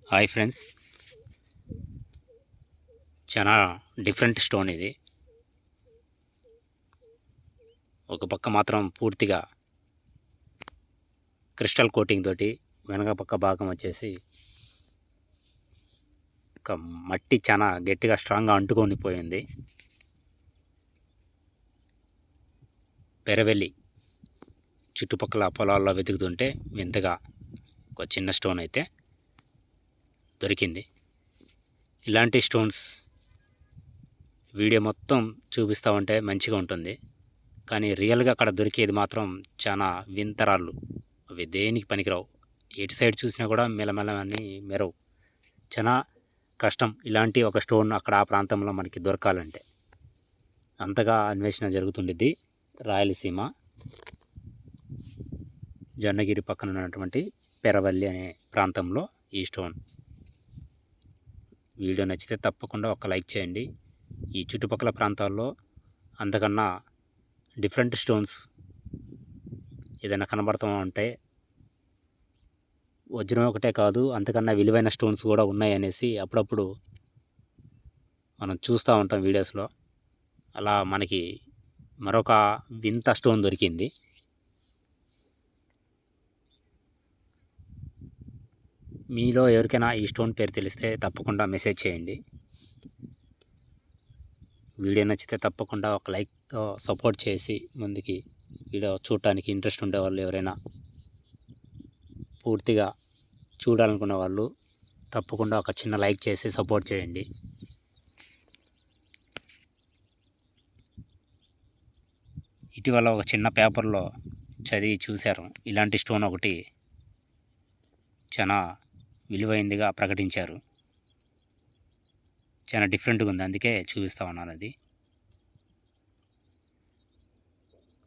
Hi friends, చాలా different stone ఇది. ఒక పక్క మాత్రం పూర్తిగా క్రిస్టల్ కోటింగ్ తోటి, వెనక పక్క భాగం వచ్చేసి ఒక మట్టి చాలా గట్టిగా స్ట్రాంగ్గా అంటుకొని పోయింది. పెరవెల్లి చుట్టుపక్కల పొలాల్లో వెతుకుతుంటే వింతగా ఒక చిన్న స్టోన్ అయితే దొరికింది. ఇలాంటి స్టోన్స్ వీడియో మొత్తం చూపిస్తూ ఉంటే మంచిగా ఉంటుంది, కానీ రియల్గా అక్కడ దొరికేది మాత్రం చాలా వింతరాళ్ళు. అవి దేనికి పనికిరావు. ఎటు సైడ్ చూసినా కూడా మెల్లమెల్ల అని మెరవు. చాలా కష్టం ఇలాంటి ఒక స్టోన్ అక్కడ ఆ ప్రాంతంలో మనకి దొరకాలంటే. అంతగా అన్వేషణ జరుగుతుండిద్ది. రాయలసీమ జొన్నగిరి పక్కన ఉన్నటువంటి పెరవల్లి అనే ప్రాంతంలో ఈ స్టోన్. వీడియో నచ్చితే తప్పకుండా ఒక లైక్ చేయండి. ఈ చుట్టుపక్కల ప్రాంతాల్లో అంతకన్నా డిఫరెంట్ స్టోన్స్ ఏదైనా కనబడుతూ ఉంటే, వజ్రం ఒకటే కాదు అంతకన్నా విలువైన స్టోన్స్ కూడా ఉన్నాయి అనేసి అప్పుడప్పుడు మనం చూస్తూ ఉంటాం వీడియోస్లో. అలా మనకి మరొక వింత స్టోన్ దొరికింది. మీలో ఎవరికైనా ఈ స్టోన్ పేరు తెలిస్తే తప్పకుండా మెసేజ్ చేయండి. వీడియో నచ్చితే తప్పకుండా ఒక లైక్తో సపోర్ట్ చేసి ముందుకి వీడియో చూడటానికి ఇంట్రెస్ట్ ఉండేవాళ్ళు ఎవరైనా, పూర్తిగా చూడాలనుకునే వాళ్ళు తప్పకుండా ఒక చిన్న లైక్ చేసి సపోర్ట్ చేయండి. ఇటీవల ఒక చిన్న పేపర్లో చదివి చూశారు, ఇలాంటి స్టోన్ ఒకటి చాలా విలువైందిగా ప్రకటించారు. చాలా డిఫరెంట్గా ఉంది, అందుకే చూపిస్తూ ఉన్నాను. అది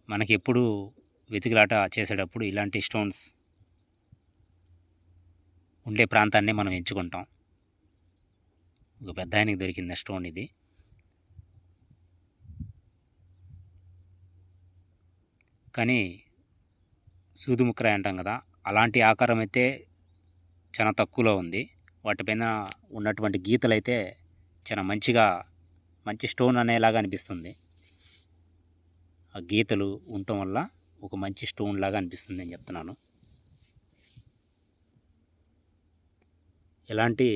మనకి ఎప్పుడు వెతికిలాట చేసేటప్పుడు ఇలాంటి స్టోన్స్ ఉండే ప్రాంతాన్ని మనం ఎంచుకుంటాం. ఒక పెద్ద ఆయనకి దొరికింది స్టోన్ ఇది. కానీ సూదుముక్కరాయి అంటాం కదా, అలాంటి ఆకారం అయితే చాలా తక్కువలో ఉంది. వాటిపైన ఉన్నటువంటి గీతలు అయితే చాలా మంచి స్టోన్ అనేలాగా అనిపిస్తుంది. ఆ గీతలు ఉండటం వల్ల ఒక మంచి స్టోన్ లాగా అనిపిస్తుంది అని చెప్తున్నాను. ఎలాంటి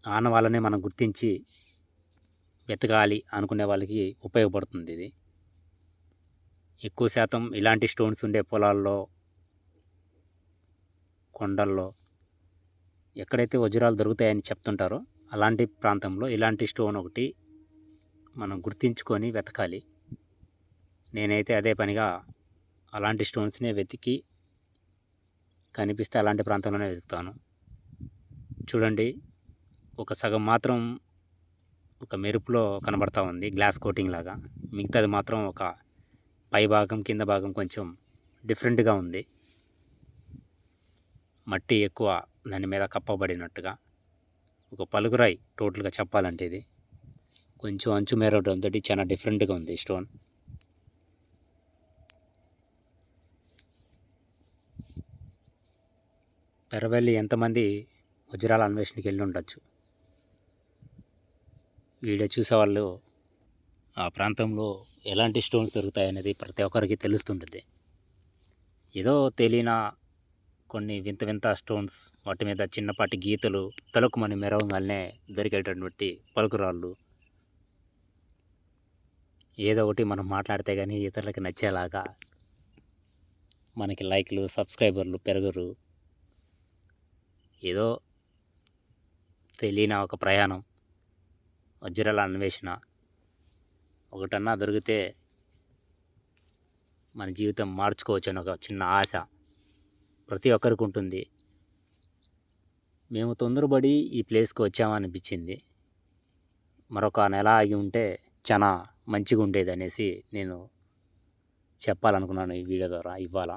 ఆనవాళ్ళని మనం గుర్తించి వెతకాలి అనుకునే వాళ్ళకి ఉపయోగపడుతుంది ఇది. ఎక్కువ శాతం ఇలాంటి స్టోన్స్ ఉండే పొలాల్లో, కొండల్లో ఎక్కడైతే వజ్రాలు దొరుకుతాయని చెప్తుంటారో అలాంటి ప్రాంతంలో ఇలాంటి స్టోన్ ఒకటి మనం గుర్తించుకొని వెతకాలి. నేనైతే అదే పనిగా అలాంటి స్టోన్స్నే వెతికి కనిపిస్తే అలాంటి ప్రాంతంలోనే వెతుకుతాను. చూడండి, ఒక సగం మాత్రం ఒక మెరుపులో కనబడతా ఉంది, గ్లాస్ కోటింగ్ లాగా. మిగతాది మాత్రం ఒక పై భాగం కింద భాగం కొంచెం డిఫరెంట్గా ఉంది. మట్టి ఎక్కువ దాని మీద కప్పబడినట్టుగా. ఒక పలుగురాయి టోటల్గా చెప్పాలంటే. ఇది కొంచెం అంచు మేరవడంతో చాలా డిఫరెంట్గా ఉంది స్టోన్. పెరవెల్లి ఎంతమంది వజ్రాల అన్వేషణకి వెళ్ళి ఉండొచ్చు. వీడియో చూసేవాళ్ళు ఆ ప్రాంతంలో ఎలాంటి స్టోన్స్ దొరుకుతాయనేది ప్రతి ఒక్కరికి తెలుస్తుంటుంది. ఏదో తెలియని కొన్ని వింత స్టోన్స్, వాటి మీద చిన్నపాటి గీతలు తలుకుమని మెరవగానే దొరికేటటువంటి పలుకురాళ్ళు, ఏదో ఒకటి మనం మాట్లాడితే కానీ ఇతరులకి నచ్చేలాగా మనకి లైక్లు, సబ్స్క్రైబర్లు పెరగరు. ఏదో తెలియని ఒక ప్రయాణం, వజ్రాల అన్వేషణ. ఒకటన్నా దొరికితే మన జీవితం మార్చుకోవచ్చు అని ఒక చిన్న ఆశ ప్రతి ఒక్కరికి ఉంటుంది. మేము తొందరపడి ఈ ప్లేస్కి వచ్చామనిపించింది. మరొక నెల ఆగి ఉంటే చాలా మంచిగా ఉండేది అనేసి నేను చెప్పాలనుకున్నాను ఈ వీడియో ద్వారా ఇవాళ.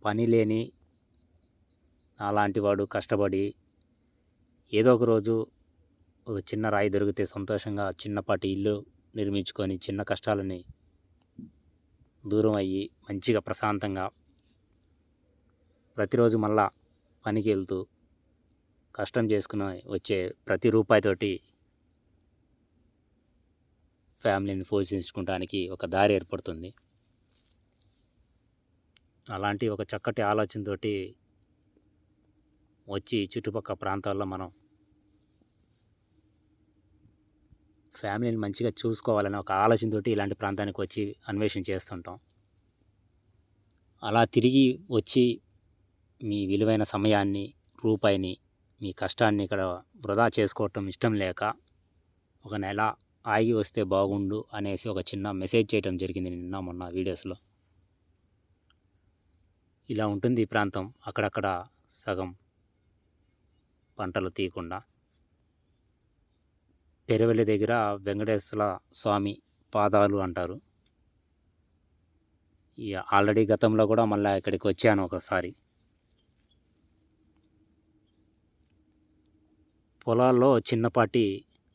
పని లేని అలాంటి వాడు కష్టపడి ఏదో ఒక రోజు ఒక చిన్న రాయి దొరికితే సంతోషంగా చిన్నపాటి ఇల్లు నిర్మించుకొని చిన్న కష్టాలని దూరం అయ్యి మంచిగా ప్రశాంతంగా ప్రతిరోజు మళ్ళా పనికి వెళ్తూ కష్టం చేసుకుని వచ్చే ప్రతి రూపాయితోటి ఫ్యామిలీని పోషించుకోవడానికి ఒక దారి ఏర్పడుతుంది. అలాంటి ఒక చక్కటి ఆలోచనతోటి వచ్చి చుట్టుపక్కల ప్రాంతాల్లో మనం ఫ్యామిలీని మంచిగా చూసుకోవాలని ఒక ఆలోచనతోటి ఇలాంటి ప్రాంతానికి వచ్చి అన్వేషణ చేస్తుంటాం. అలా తిరిగి వచ్చి మీ విలువైన సమయాన్ని, రూపాయిని, మీ కష్టాన్ని ఇక్కడ వృధా చేసుకోవటం ఇష్టం లేక ఒక నెల ఆగి వస్తే బాగుండు అనేసి ఒక చిన్న మెసేజ్ చేయడం జరిగింది నిన్న మొన్న వీడియోస్లో. ఇలా ఉంటుంది ఈ ప్రాంతం. అక్కడక్కడ సగం పంటలు తీయకుండా పెరవెల్లి దగ్గర వెంకటేశ్వర స్వామి పాదాలు అంటారు. ఆల్రెడీ గతంలో కూడా మళ్ళీ ఇక్కడికి వచ్చాను ఒకసారి. పొలాల్లో చిన్నపాటి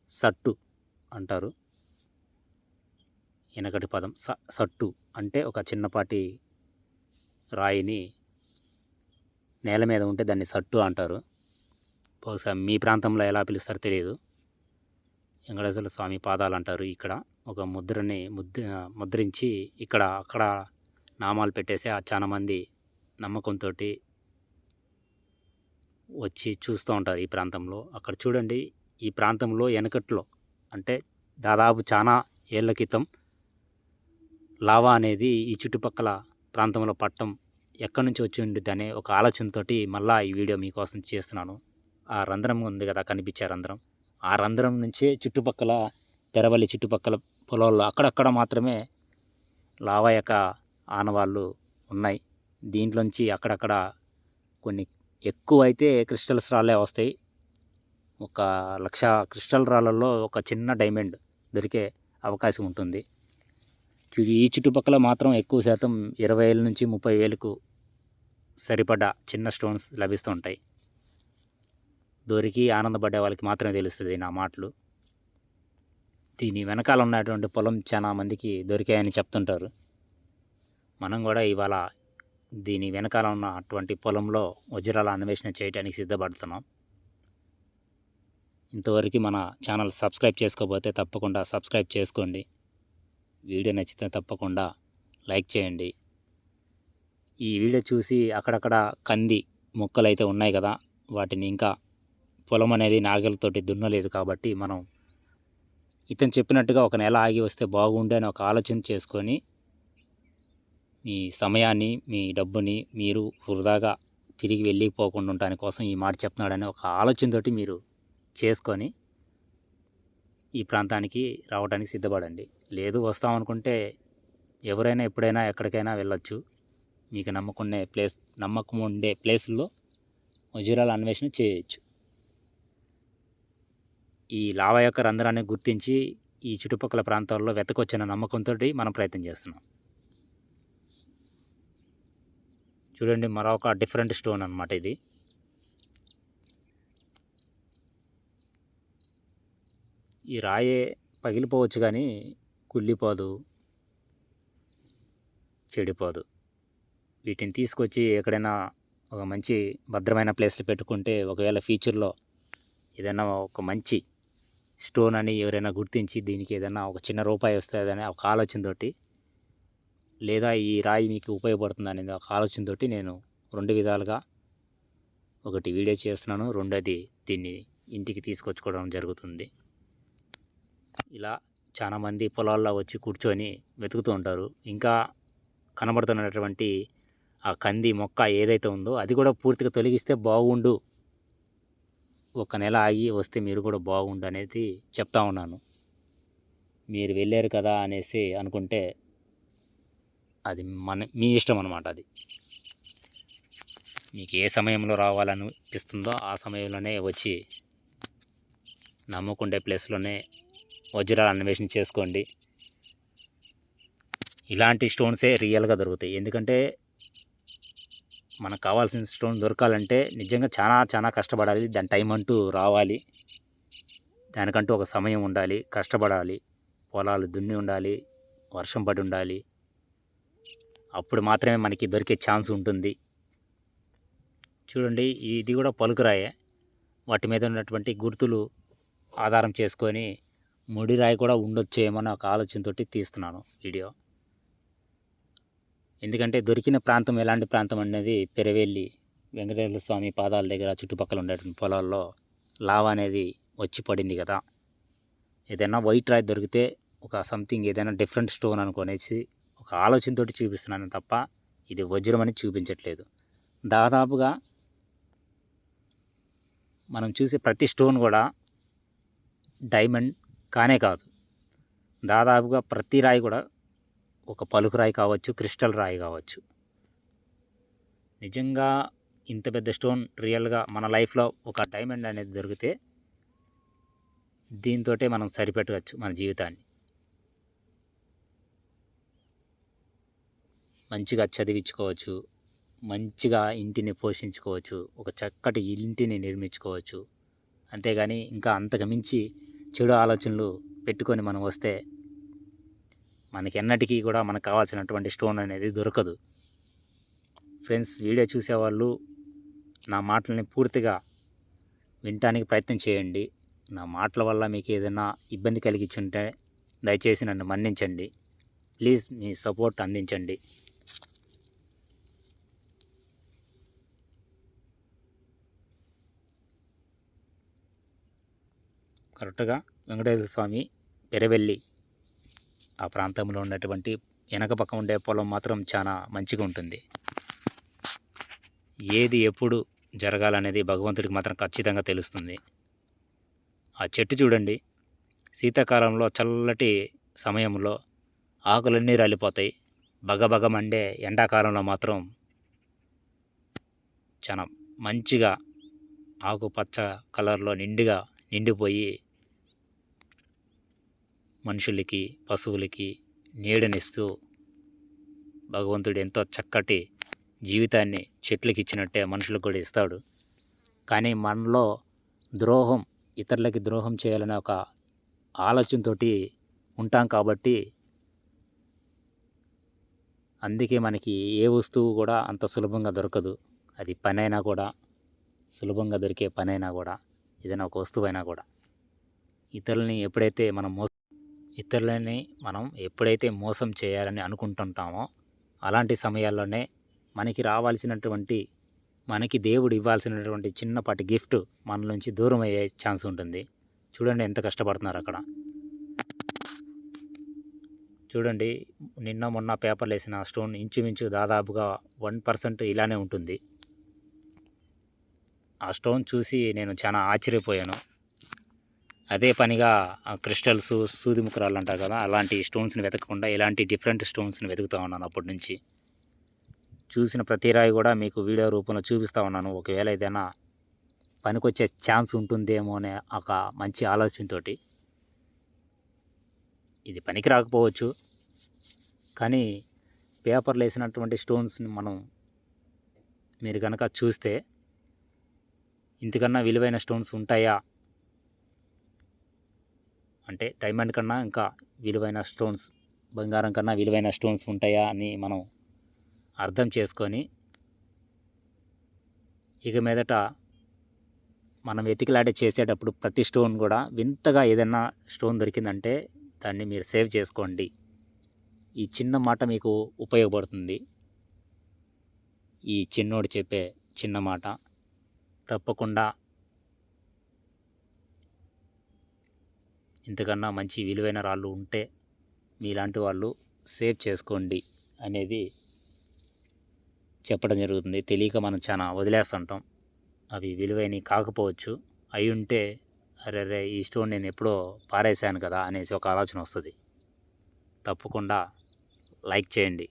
సట్టు అంటారు. వెనకటి పదం సట్టు అంటే ఒక చిన్నపాటి రాయిని నేల మీద ఉంటే దాన్ని సట్టు అంటారు. బహుశా మీ ప్రాంతంలో ఎలా పిలుస్తారో తెలియదు. వెంకటేశ్వర స్వామి పాదాలు అంటారు. ఇక్కడ ఒక ముద్రించి ఇక్కడ అక్కడ నామాలు పెట్టేసి చాలా మంది నమ్మకంతో వచ్చి చూస్తూ ఉంటారు ఈ ప్రాంతంలో. అక్కడ చూడండి, ఈ ప్రాంతంలో వెనకట్లో అంటే దాదాపు చాలా ఏళ్ల క్రితం లావా అనేది ఈ చుట్టుపక్కల ప్రాంతంలో పట్టం ఎక్కడి నుంచి వచ్చి ఉండిద్ది అనే ఒక ఆలోచనతోటి మళ్ళీ ఈ వీడియో మీకోసం చేస్తున్నాను. ఆ రంధ్రం ఉంది కదా, కనిపించే రంధ్రం, ఆ రంధ్రం నుంచే చుట్టుపక్కల పెరవల్లి చుట్టుపక్కల పొలాల్లో అక్కడక్కడ మాత్రమే లావా యొక్క ఆనవాళ్ళు ఉన్నాయి. దీంట్లోంచి అక్కడక్కడ కొన్ని ఎక్కువ అయితే క్రిస్టల్స్ రాళ్ళే వస్తాయి. 1,00,000 క్రిస్టల్ రాళ్ళల్లో ఒక చిన్న డైమండ్ దొరికే అవకాశం ఉంటుంది. ఈ చుట్టుపక్కల మాత్రం ఎక్కువ శాతం 20,000 నుంచి 30,000కు సరిపడా చిన్న స్టోన్స్ లభిస్తూ ఉంటాయి. దొరికి ఆనందపడే వాళ్ళకి మాత్రమే తెలుస్తుంది నా మాటలు. దీని వెనకాల ఉన్నటువంటి పొలం చాలా మందికి దొరికాయని చెప్తుంటారు. మనం కూడా ఇవాళ దీని వెనకాల ఉన్న అటువంటి పొలంలో వజ్రాల అన్వేషణ చేయడానికి సిద్ధపడుతున్నాం. ఇంతవరకు మన ఛానల్ సబ్స్క్రైబ్ చేసుకోకపోతే తప్పకుండా సబ్స్క్రైబ్ చేసుకోండి. వీడియో నచ్చితే తప్పకుండా లైక్ చేయండి. ఈ వీడియో చూసి అక్కడక్కడ కంది మొక్కలు అయితే ఉన్నాయి కదా, వాటిని ఇంకా పొలం అనేది నాగలతోటి దున్నలేదు కాబట్టి మనం ఇతను చెప్పినట్టుగా ఒక నెల ఆగి వస్తే బాగుండే అని ఒక ఆలోచన చేసుకొని మీ సమయాన్ని, మీ డబ్బుని మీరు వృధాగా తిరిగి వెళ్ళిపోకుండా ఉండటానికి కోసం ఈ మాట చెప్తున్నాడని ఒక ఆలోచనతోటి మీరు చేసుకొని ఈ ప్రాంతానికి రావడానికి సిద్ధపడండి. లేదు వస్తామనుకుంటే ఎవరైనా ఎప్పుడైనా ఎక్కడికైనా వెళ్ళొచ్చు. మీకు నమ్మకం ఉండే ప్లేసుల్లో వజ్రాల అన్వేషణ చేయొచ్చు. ఈ లావా యొక్క రంధ్రాన్ని గుర్తించి ఈ చుట్టుపక్కల ప్రాంతాల్లో వెతకొచ్చిన నమ్మకంతో మనం ప్రయత్నం చేస్తున్నాం. చూడండి, మరొక డిఫరెంట్ స్టోన్ అన్నమాట ఇది. ఈ రాయే పగిలిపోవచ్చు కానీ కుళ్ళిపోదు, చెడిపోదు. వీటిని తీసుకొచ్చి ఎక్కడైనా ఒక మంచి భద్రమైన ప్లేస్లో పెట్టుకుంటే ఒకవేళ ఫ్యూచర్లో ఏదైనా ఒక మంచి స్టోన్ అని ఎవరైనా గుర్తించి దీనికి ఏదైనా ఒక చిన్న రూపాయి వస్తుందని ఒక ఆలోచనతోటి, లేదా ఈ రాయి మీకు ఉపయోగపడుతుంది అనేది ఒక ఆలోచనతోటి నేను 2 విధాలుగా ఒకటి వీడియో చేస్తున్నాను, రెండోది దీన్ని ఇంటికి తీసుకొచ్చుకోవడం జరుగుతుంది. ఇలా చాలామంది పొలాల్లో వచ్చి కూర్చొని వెతుకుతూ ఉంటారు. ఇంకా కనబడుతున్నటువంటి ఆ కంది మొక్క ఏదైతే ఉందో అది కూడా పూర్తిగా తొలగిస్తే బాగుండు, ఒక నెల ఆగి వస్తే మీరు కూడా బాగుండు అనేది చెప్తా ఉన్నాను. మీరు వెళ్ళారు కదా అనేసి అనుకుంటే అది మీ ఇష్టం అన్నమాట. అది మీకు ఏ సమయంలో రావాలనిపిస్తుందో ఆ సమయంలోనే వచ్చి నమ్ముకుండే ప్లేస్లోనే వజ్రాలు అన్వేషణ చేసుకోండి. ఇలాంటి స్టోన్సే రియల్గా దొరుకుతాయి. ఎందుకంటే మనకు కావాల్సిన స్టోన్ దొరకాలంటే నిజంగా చాలా చాలా కష్టపడాలి. దాని టైం అంటూ రావాలి, దానికంటూ ఒక సమయం ఉండాలి, కష్టపడాలి, పొలాలు దున్ని ఉండాలి, వర్షం పడి ఉండాలి, అప్పుడు మాత్రమే మనకి దొరికే ఛాన్స్ ఉంటుంది. చూడండి, ఇది కూడా పలుకురాయే. వాటి మీద ఉన్నటువంటి గుర్తులు ఆధారం చేసుకొని ముడిరాయి కూడా ఉండొచ్చేమో అనే ఒక ఆలోచనతోటి తీస్తున్నాను వీడియో. ఎందుకంటే దొరికిన ప్రాంతం ఎలాంటి ప్రాంతం అనేది పెరవెల్లి వెంకటేశ్వర స్వామి పాదాల దగ్గర చుట్టుపక్కల ఉండేటువంటి పొలాల్లో లావా అనేది వచ్చి పడింది కదా. ఏదైనా వైట్ రాయి దొరికితే ఒక సంథింగ్ ఏదైనా డిఫరెంట్ స్టోన్ అనుకునేసి ఒక ఆలోచనతోటి చూపిస్తున్నాను తప్ప ఇది వజ్రం అని చూపించట్లేదు. దాదాపుగా మనం చూసే ప్రతి స్టోన్ కూడా డైమండ్ కానే కాదు. దాదాపుగా ప్రతి రాయి కూడా ఒక పలుకు రాయి కావచ్చు, క్రిస్టల్ రాయి కావచ్చు. నిజంగా ఇంత పెద్ద స్టోన్ రియల్గా మన లైఫ్లో ఒక డైమండ్ అనేది దొరికితే దీంతోటే మనం సరిపెట్టవచ్చు మన జీవితాన్ని. మంచిగా చదివించుకోవచ్చు, మంచిగా ఇంటిని పోషించుకోవచ్చు, ఒక చక్కటి ఇంటిని నిర్మించుకోవచ్చు. అంతేగాని ఇంకా అంతకు మించి చెడు ఆలోచనలు పెట్టుకొని మనం వస్తే మనకి ఎన్నటికీ కూడా మనకు కావాల్సినటువంటి స్టోన్ అనేది దొరకదు. ఫ్రెండ్స్, వీడియో చూసేవాళ్ళు నా మాటలని పూర్తిగా వినటానికి ప్రయత్నం చేయండి. నా మాటల వల్ల మీకు ఏదైనా ఇబ్బంది కలిగించుంటే దయచేసి నన్ను మన్నించండి. ప్లీజ్ మీ సపోర్ట్ అందించండి. కరెక్ట్గా వెంకటేశ్వర స్వామి పెరవెల్లి ఆ ప్రాంతంలో ఉన్నటువంటి వెనక పక్క ఉండే పొలం మాత్రం చాలా మంచిగా ఉంటుంది. ఏది ఎప్పుడు జరగాలనేది భగవంతుడికి మాత్రం ఖచ్చితంగా తెలుస్తుంది. ఆ చెట్టు చూడండి, శీతాకాలంలో చల్లటి సమయంలో ఆకులన్నీ రాలిపోతాయి. బగబగ మండే ఎండాకాలంలో మాత్రం చాలా మంచిగా ఆకుపచ్చ కలర్లో నిండిపోయి మనుషులకి, పశువులకి నీడనిస్తూ భగవంతుడు ఎంతో చక్కటి జీవితాన్ని చెట్లకి ఇచ్చినట్టే మనుషులకు కూడా ఇస్తాడు. కానీ మనలో ద్రోహం, ఇతరులకి ద్రోహం చేయాలనే ఒక ఆలోచనతోటి ఉంటాం కాబట్టి అందుకే మనకి ఏ వస్తువు కూడా అంత సులభంగా దొరకదు. అది పనైనా కూడా, సులభంగా దొరికే పనైనా కూడా, ఏదైనా ఒక వస్తువైనా కూడా ఇతరులని ఎప్పుడైతే మోసం చేయాలని అనుకుంటుంటామో అలాంటి సమయాల్లోనే మనకి దేవుడు ఇవ్వాల్సినటువంటి చిన్నపాటి గిఫ్ట్ మన నుంచి దూరం అయ్యే ఛాన్స్ ఉంటుంది. చూడండి ఎంత కష్టపడుతున్నారు అక్కడ. చూడండి, నిన్న మొన్న పేపర్లు వేసిన స్టోన్ ఇంచుమించు దాదాపుగా 1% ఇలానే ఉంటుంది. ఆ స్టోన్ చూసి నేను చాలా ఆశ్చర్యపోయాను. అదే పనిగా క్రిస్టల్స్, సూది ముక్కరాలు అంటారు కదా, అలాంటి స్టోన్స్ని వెతకకుండా ఇలాంటి డిఫరెంట్ స్టోన్స్ని వెతుకుతూ ఉన్నాను అప్పటి నుంచి. చూసిన ప్రతి రాయి కూడా మీకు వీడియో రూపంలో చూపిస్తూ ఉన్నాను. ఒకవేళ ఏదైనా పనికొచ్చే ఛాన్స్ ఉంటుందేమో అనే ఒక మంచి ఆలోచనతోటి. ఇది పనికి రాకపోవచ్చు, కానీ పేపర్లు వేసినటువంటి స్టోన్స్ని మీరు కనుక చూస్తే ఇంతకన్నా విలువైన స్టోన్స్ ఉంటాయా, అంటే డైమండ్ కన్నా ఇంకా విలువైన స్టోన్స్, బంగారం కన్నా విలువైన స్టోన్స్ ఉంటాయా అని మనం అర్థం చేసుకొని ఇక మీదట మనం వెతికిలాడే చేసేటప్పుడు ప్రతి స్టోన్ కూడా వింతగా ఏదైనా స్టోన్ దొరికిందంటే దాన్ని మీరు సేవ్ చేసుకోండి. ఈ చిన్న మాట మీకు ఉపయోగపడుతుంది. ఈ చిన్నోడు చెప్పే చిన్న మాట తప్పకుండా ఇంతకన్నా మంచి విలువైన రాళ్ళు ఉంటే మీలాంటి వాళ్ళు సేవ్ చేసుకోండి అనేది చెప్పడం జరుగుతుంది. తెలియక మనం చాలా వదిలేస్తుంటాం. అవి విలువైనవి కాకపోవచ్చు, అయి ఉంటే అరే ఈ స్టోన్ నేను ఎప్పుడో పారేశాను కదా అనేసి ఒక ఆలోచన వస్తుంది. తప్పకుండా లైక్ చేయండి.